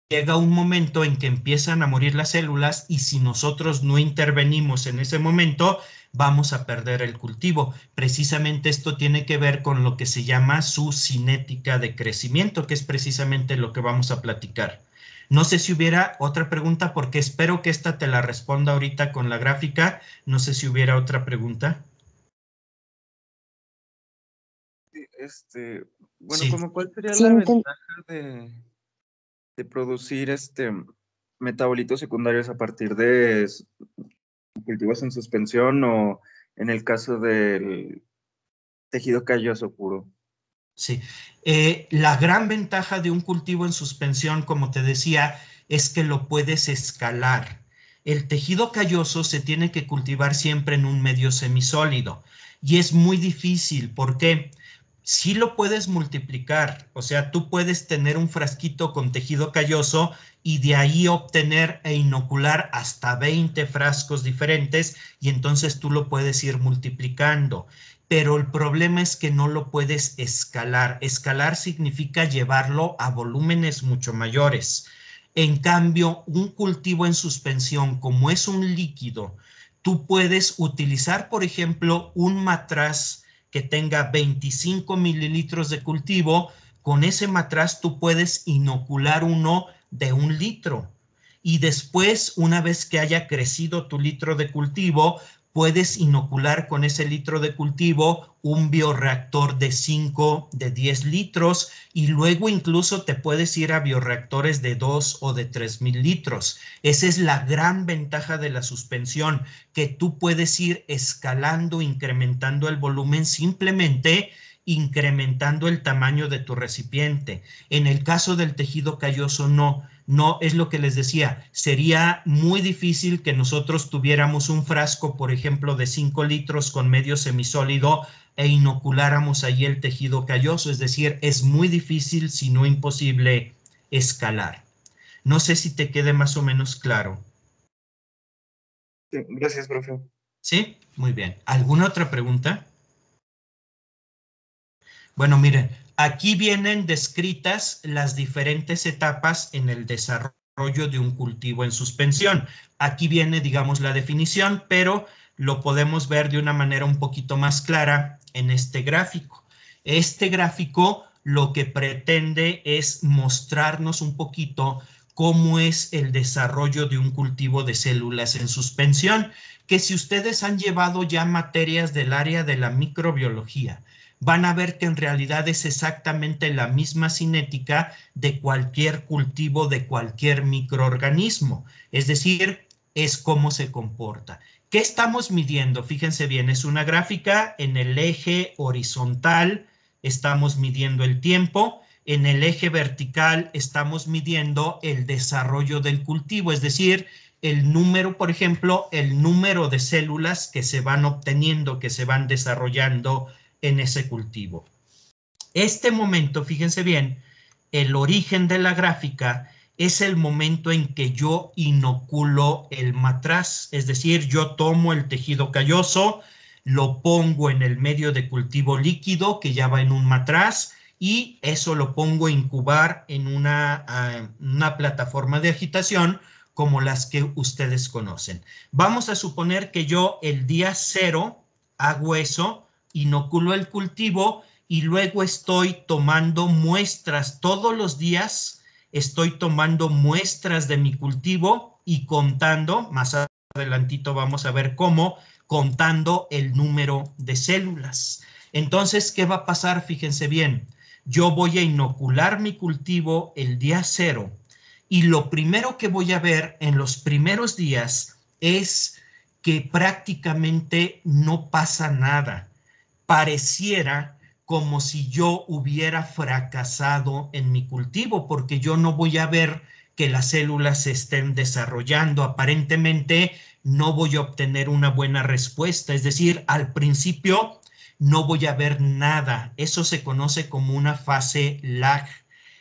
Llega un momento en que empiezan a morir las células y si nosotros no intervenimos en ese momento, vamos a perder el cultivo. Precisamente esto tiene que ver con lo que se llama su cinética de crecimiento, que es precisamente lo que vamos a platicar. No sé si hubiera otra pregunta, porque espero que esta te la responda ahorita con la gráfica. No sé si hubiera otra pregunta. Bueno, Sí. ¿cómo cuál sería la ventaja de producir metabolitos secundarios a partir de cultivos en suspensión o en el caso del tejido calloso puro? Sí. La gran ventaja de un cultivo en suspensión, como te decía, es que lo puedes escalar. El tejido calloso se tiene que cultivar siempre en un medio semisólido y es muy difícil porque sí lo puedes multiplicar, o sea, tú puedes tener un frasquito con tejido calloso y de ahí obtener e inocular hasta 20 frascos diferentes y entonces tú lo puedes ir multiplicando. Pero el problema es que no lo puedes escalar. Escalar significa llevarlo a volúmenes mucho mayores. En cambio, un cultivo en suspensión, como es un líquido, tú puedes utilizar, por ejemplo, un matraz que tenga 25 mililitros de cultivo. Con ese matraz tú puedes inocular uno de 1 litro. Y después, una vez que haya crecido tu litro de cultivo, puedes inocular con ese litro de cultivo un bioreactor de 5, de 10 litros, y luego incluso te puedes ir a bioreactores de 2 o de 3,000 litros. Esa es la gran ventaja de la suspensión, que tú puedes ir escalando, incrementando el volumen, simplemente incrementando el tamaño de tu recipiente. En el caso del tejido calloso, no es lo que les decía. Sería muy difícil que nosotros tuviéramos un frasco, por ejemplo, de 5 litros con medio semisólido e inoculáramos ahí el tejido calloso. Es decir, es muy difícil, si no imposible, escalar. No sé si te quede más o menos claro. Sí, gracias, profe. ¿Sí? Muy bien. ¿Alguna otra pregunta? Bueno, miren, aquí vienen descritas las diferentes etapas en el desarrollo de un cultivo en suspensión. Aquí viene, digamos, la definición, pero lo podemos ver de una manera un poquito más clara en este gráfico. Este gráfico lo que pretende es mostrarnos un poquito cómo es el desarrollo de un cultivo de células en suspensión, que si ustedes han llevado ya materias del área de la microbiología, van a ver que en realidad es exactamente la misma cinética de cualquier cultivo, de cualquier microorganismo. Es decir, es cómo se comporta. ¿Qué estamos midiendo? Fíjense bien, es una gráfica. En el eje horizontal estamos midiendo el tiempo. En el eje vertical estamos midiendo el desarrollo del cultivo, es decir, el número, por ejemplo, el número de células que se van obteniendo, que se van desarrollando en ese cultivo. Este momento, fíjense bien, el origen de la gráfica es el momento en que yo inoculo el matraz, es decir, yo tomo el tejido calloso, lo pongo en el medio de cultivo líquido que ya va en un matraz, y eso lo pongo a incubar en una plataforma de agitación como las que ustedes conocen. Vamos a suponer que yo el día 0 hago eso, inoculo el cultivo y luego estoy tomando muestras todos los días. Estoy tomando muestras de mi cultivo y contando, más adelantito vamos a ver cómo, contando el número de células. Entonces, ¿qué va a pasar? Fíjense bien, yo voy a inocular mi cultivo el día 0 y lo primero que voy a ver en los primeros días es que prácticamente no pasa nada. Pareciera como si yo hubiera fracasado en mi cultivo, porque yo no voy a ver que las células se estén desarrollando. Aparentemente no voy a obtener una buena respuesta, es decir, al principio no voy a ver nada. Eso se conoce como una fase lag.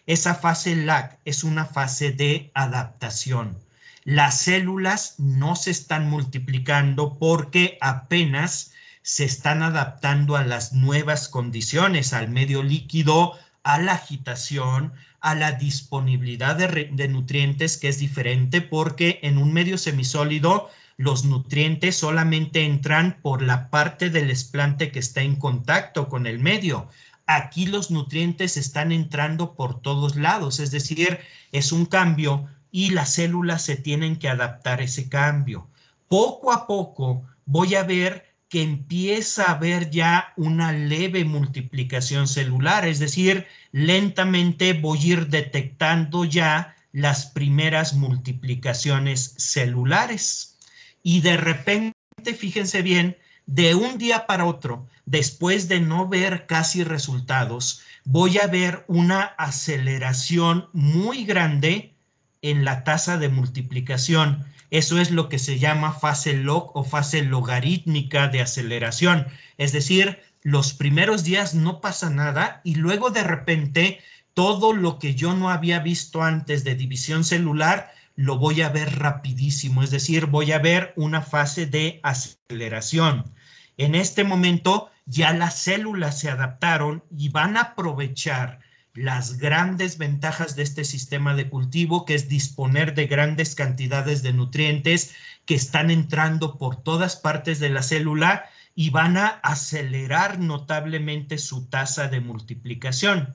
Esa fase lag es una fase de adaptación. Las células no se están multiplicando porque apenas se están adaptando a las nuevas condiciones, al medio líquido, a la agitación, a la disponibilidad de nutrientes, que es diferente porque en un medio semisólido los nutrientes solamente entran por la parte del esplante que está en contacto con el medio. Aquí los nutrientes están entrando por todos lados, es decir, es un cambio y las células se tienen que adaptar a ese cambio. Poco a poco voy a ver que empieza a haber ya una leve multiplicación celular, es decir, lentamente voy a ir detectando ya las primeras multiplicaciones celulares. Y de repente, fíjense bien, de un día para otro, después de no ver casi resultados, voy a ver una aceleración muy grande en la tasa de multiplicación. Eso es lo que se llama fase log o fase logarítmica de aceleración. Es decir, los primeros días no pasa nada y luego de repente todo lo que yo no había visto antes de división celular lo voy a ver rapidísimo. Es decir, voy a ver una fase de aceleración. En este momento ya las células se adaptaron y van a aprovechar las grandes ventajas de este sistema de cultivo, que es disponer de grandes cantidades de nutrientes que están entrando por todas partes de la célula y van a acelerar notablemente su tasa de multiplicación.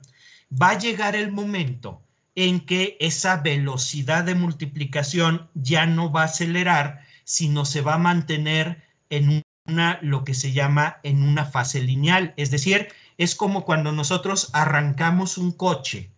Va a llegar el momento en que esa velocidad de multiplicación ya no va a acelerar, sino se va a mantener en lo que se llama en una fase lineal. Es decir, es como cuando nosotros arrancamos un coche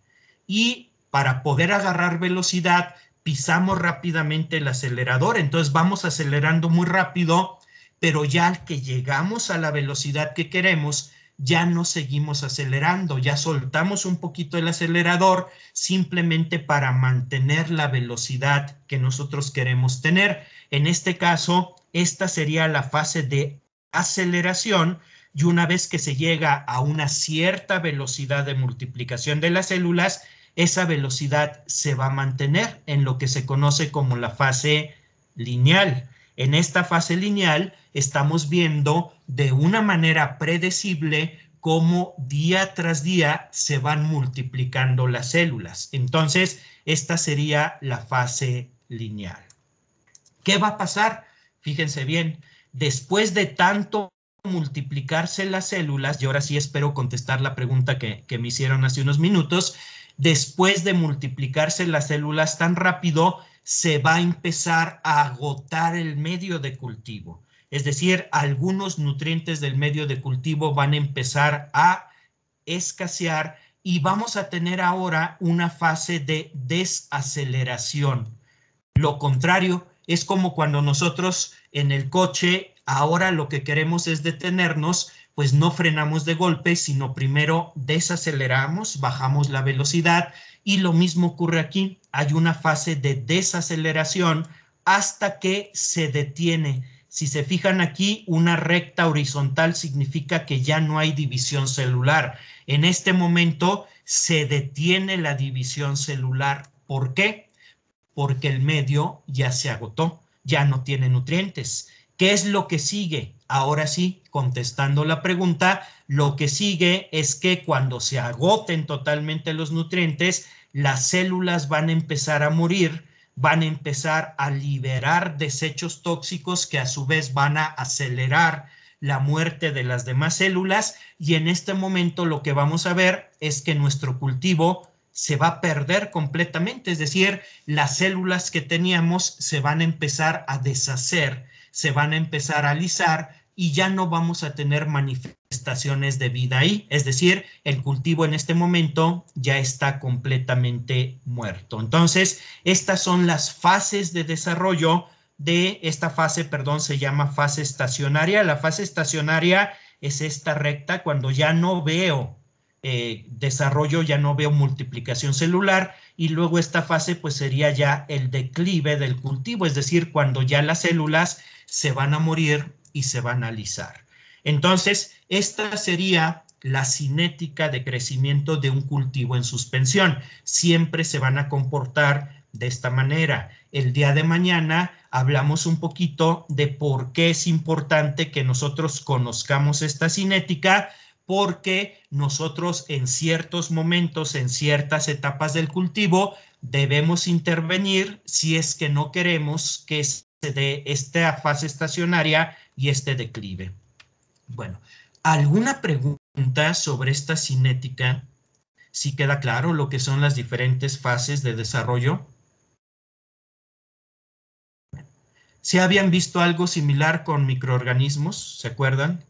y para poder agarrar velocidad pisamos rápidamente el acelerador, entonces vamos acelerando muy rápido, pero ya al que llegamos a la velocidad que queremos, ya no seguimos acelerando, ya soltamos un poquito el acelerador simplemente para mantener la velocidad que nosotros queremos tener. En este caso, esta sería la fase de aceleración, y una vez que se llega a una cierta velocidad de multiplicación de las células, esa velocidad se va a mantener en lo que se conoce como la fase lineal. En esta fase lineal estamos viendo de una manera predecible cómo día tras día se van multiplicando las células. Entonces, esta sería la fase lineal. ¿Qué va a pasar? Fíjense bien, después de tanto multiplicarse las células, y ahora sí espero contestar la pregunta que me hicieron hace unos minutos, después de multiplicarse las células tan rápido, se va a empezar a agotar el medio de cultivo. Es decir, algunos nutrientes del medio de cultivo van a empezar a escasear y vamos a tener ahora una fase de desaceleración. Lo contrario es como cuando nosotros en el coche ahora lo que queremos es detenernos, pues no frenamos de golpe, sino primero desaceleramos, bajamos la velocidad y lo mismo ocurre aquí. Hay una fase de desaceleración hasta que se detiene. Si se fijan aquí, una recta horizontal significa que ya no hay división celular. En este momento se detiene la división celular. ¿Por qué? Porque el medio ya se agotó, ya no tiene nutrientes. ¿Qué es lo que sigue? Ahora sí, contestando la pregunta, lo que sigue es que cuando se agoten totalmente los nutrientes, las células van a empezar a morir, van a empezar a liberar desechos tóxicos que a su vez van a acelerar la muerte de las demás células, y en este momento lo que vamos a ver es que nuestro cultivo se va a perder completamente, es decir, las células que teníamos se van a empezar a deshacer, se van a empezar a alisar y ya no vamos a tener manifestaciones de vida ahí, es decir, el cultivo en este momento ya está completamente muerto. Entonces, estas son las fases de desarrollo de esta fase, perdón, se llama fase estacionaria. La fase estacionaria es esta recta cuando ya no veo desarrollo, ya no veo multiplicación celular, y luego esta fase pues sería ya el declive del cultivo, es decir, cuando ya las células se van a morir y se van a alisar. Entonces, esta sería la cinética de crecimiento de un cultivo en suspensión. Siempre se van a comportar de esta manera. El día de mañana hablamos un poquito de por qué es importante que nosotros conozcamos esta cinética, porque nosotros en ciertos momentos, en ciertas etapas del cultivo, debemos intervenir si es que no queremos que se dé esta fase estacionaria y este declive. Bueno, ¿alguna pregunta sobre esta cinética? ¿Sí queda claro lo que son las diferentes fases de desarrollo? ¿Se habían visto algo similar con microorganismos? ¿Se acuerdan?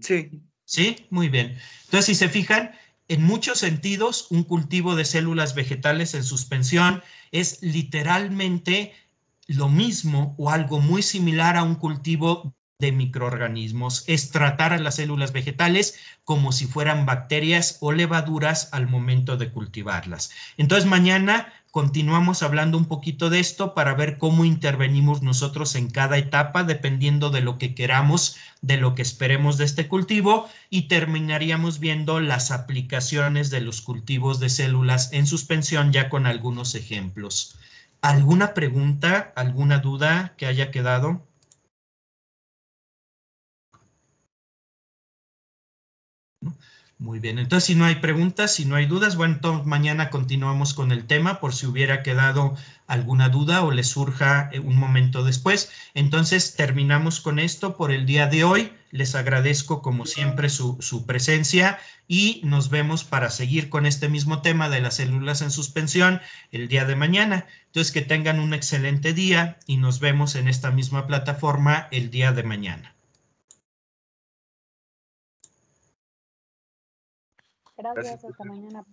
Sí. Sí, muy bien. Entonces, si se fijan, en muchos sentidos, un cultivo de células vegetales en suspensión es literalmente lo mismo o algo muy similar a un cultivo de microorganismos. Es tratar a las células vegetales como si fueran bacterias o levaduras al momento de cultivarlas. Entonces, mañana continuamos hablando un poquito de esto para ver cómo intervenimos nosotros en cada etapa, dependiendo de lo que queramos, de lo que esperemos de este cultivo, y terminaríamos viendo las aplicaciones de los cultivos de células en suspensión ya con algunos ejemplos. ¿Alguna pregunta, alguna duda que haya quedado? Muy bien, entonces si no hay preguntas, si no hay dudas, bueno, entonces mañana continuamos con el tema por si hubiera quedado alguna duda o le surja un momento después. Entonces terminamos con esto por el día de hoy. Les agradezco como siempre su presencia y nos vemos para seguir con este mismo tema de las células en suspensión el día de mañana. Entonces que tengan un excelente día y nos vemos en esta misma plataforma el día de mañana. Gracias, hasta mañana.